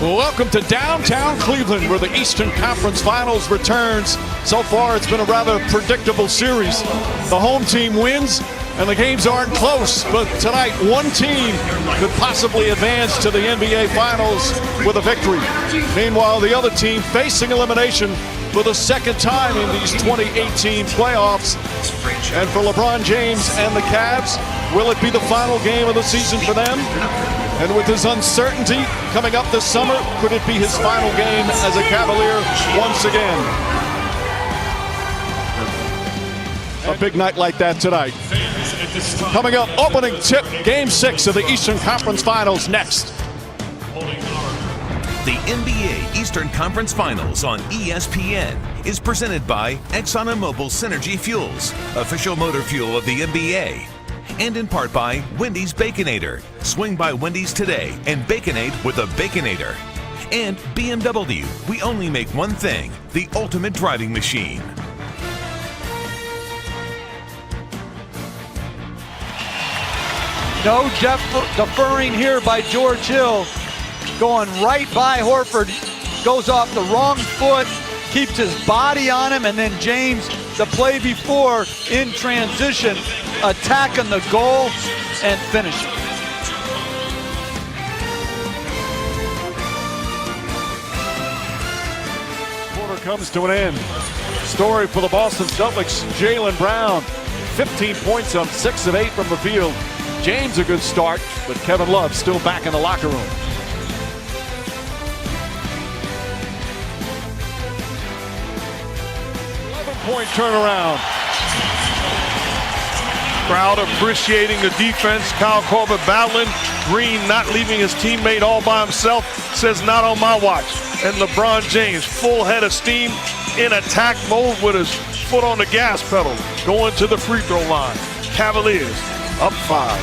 Welcome to downtown Cleveland, where the Eastern Conference Finals returns. So far, it's been a rather predictable series. The home team wins, and the games aren't close. But tonight, one team could possibly advance to the NBA Finals with a victory. Meanwhile, the other team facing elimination for the second time in these 2018 playoffs. And for LeBron James and the Cavs, will it be the final game of the season for them? And with his uncertainty coming up this summer, could it be his final game as a Cavalier once again? A big night like that tonight. Coming up, opening tip, Game 6 of the Eastern Conference Finals next. The NBA Eastern Conference Finals on ESPN is presented by ExxonMobil Synergy Fuels, official motor fuel of the NBA. And in part by Wendy's Baconator. Swing by Wendy's today and baconate with a Baconator. And BMW, we only make one thing, the ultimate driving machine. No deferring here by George Hill. Going right by Horford. Goes off the wrong foot, keeps his body on him, and then James, the play before, in transition, attacking the goal and finishing. Quarter comes to an end. Story for the Boston Celtics, Jaylen Brown, 15 points on 6 of 8 from the field. James a good start, but Kevin Love still back in the locker room. 11-point turnaround. Crowd appreciating the defense. Kyle Korver battling. Green not leaving his teammate all by himself. Says not on my watch. And LeBron James full head of steam in attack mode with his foot on the gas pedal. Going to the free throw line. Cavaliers up 5.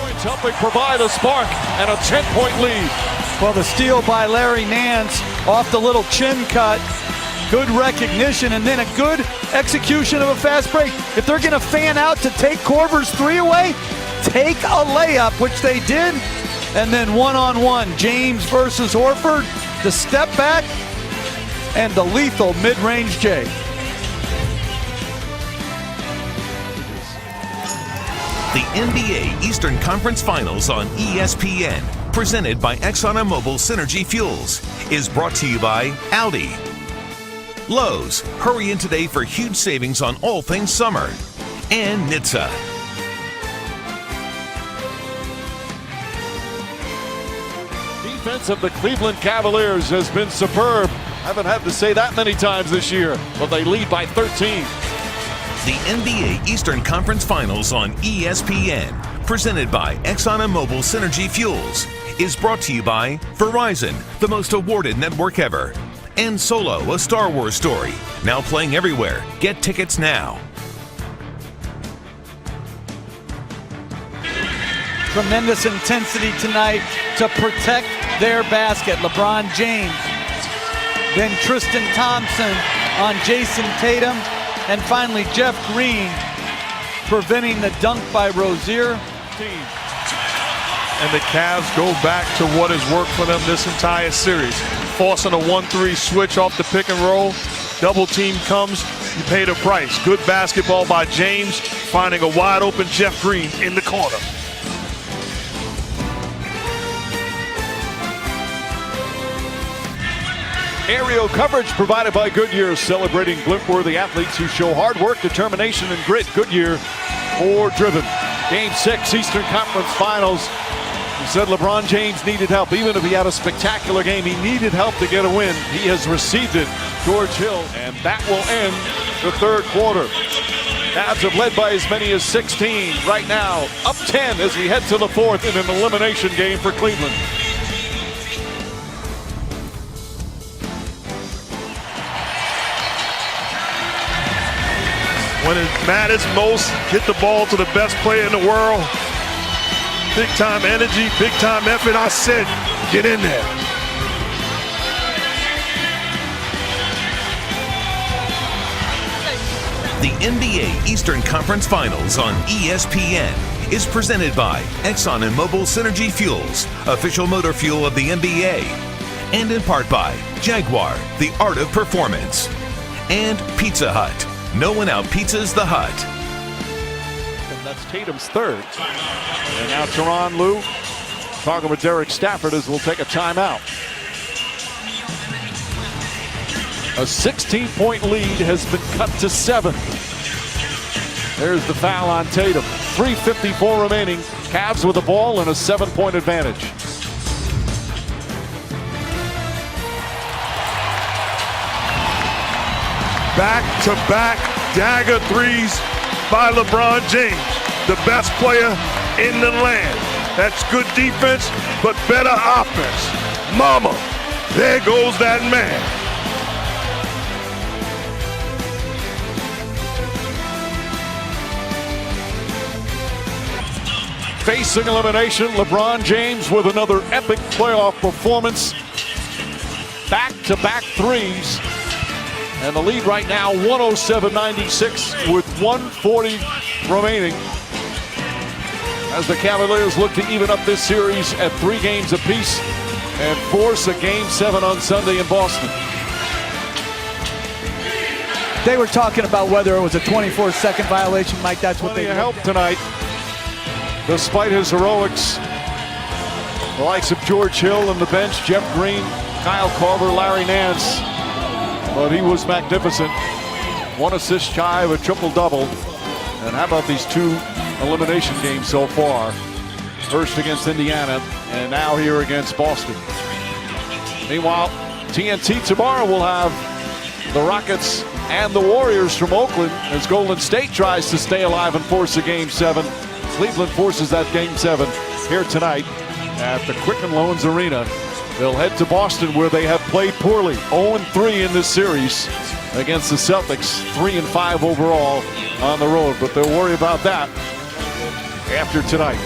Points helping provide a spark and a 10-point lead. Well, the steal by Larry Nance off the little chin cut. Good recognition and then a good execution of a fast break. If they're going to fan out to take Korver's 3 away, take a layup, which they did. And then one-on-one, James versus Horford, the step back, and the lethal mid-range J. The NBA Eastern Conference Finals on ESPN, presented by ExxonMobil Synergy Fuels, is brought to you by Audi, Lowe's, hurry in today for huge savings on all things summer, and NHTSA. Defense of the Cleveland Cavaliers has been superb. Haven't had to say that many times this year, but they lead by 13. The NBA Eastern Conference Finals on ESPN, presented by ExxonMobil Synergy Fuels, is brought to you by Verizon, the most awarded network ever, and Solo, a Star Wars story, now playing everywhere. Get tickets now. Tremendous intensity tonight to protect their basket. LeBron James, then Tristan Thompson on Jason Tatum, and finally Jeff Green preventing the dunk by Rozier. And the Cavs go back to what has worked for them this entire series. Forcing a 1-3 switch off the pick and roll. Double team comes, you pay the price. Good basketball by James, finding a wide open Jeff Green in the corner. Aerial coverage provided by Goodyear, celebrating blimp-worthy athletes who show hard work, determination, and grit. Goodyear, more driven. Game 6, Eastern Conference Finals. He said LeBron James needed help. Even if he had a spectacular game, he needed help to get a win. He has received it. George Hill, and that will end the third quarter. Cavs have led by as many as 16. Right now, up 10 as we head to the fourth in an elimination game for Cleveland. When it matters most, get the ball to the best player in the world. Big time energy, big time effort. I said, get in there. The NBA Eastern Conference Finals on ESPN is presented by Exxon and Mobil Synergy Fuels, official motor fuel of the NBA. And in part by Jaguar, the art of performance. And Pizza Hut. No one out pizzas the Hut. And that's Tatum's third. And now Tyronn Lue talking with Derek Stafford as we'll take a timeout. A 16-point lead has been cut to 7. There's the foul on Tatum. 3:54 remaining. Cavs with the ball and a 7-point advantage. Back-to-back dagger threes by LeBron James, the best player in the land. That's good defense, but better offense. Mama, there goes that man. Facing elimination, LeBron James with another epic playoff performance. Back-to-back threes. And the lead right now, 107-96 with 1:40 remaining. As the Cavaliers look to even up this series at 3 games apiece and force a Game 7 on Sunday in Boston. They were talking about whether it was a 24-second violation, Mike. That's what Plenty they of help tonight. Despite his heroics, the likes of George Hill on the bench, Jeff Green, Kyle Korver, Larry Nance. But he was magnificent. 1 assist shy of a triple-double. And how about these 2 elimination games so far? First against Indiana, and now here against Boston. Meanwhile, TNT tomorrow will have the Rockets and the Warriors from Oakland as Golden State tries to stay alive and force a Game 7. Cleveland forces that Game 7 here tonight at the Quicken Loans Arena. They'll head to Boston where they have played poorly. 0-3 in this series against the Celtics. 3-5 overall on the road, but they'll worry about that after tonight.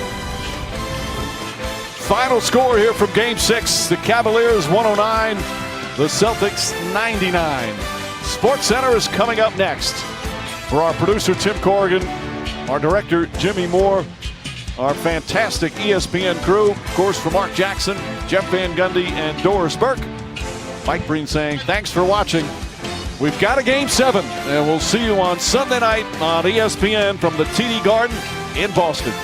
Final score here from Game 6. The Cavaliers 109, the Celtics 99. Sports Center is coming up next. For our producer Tim Corrigan, our director Jimmy Moore, our fantastic ESPN crew, of course, for Mark Jackson, Jeff Van Gundy, and Doris Burke. Mike Breen saying thanks for watching. We've got a Game 7, and we'll see you on Sunday night on ESPN from the TD Garden in Boston.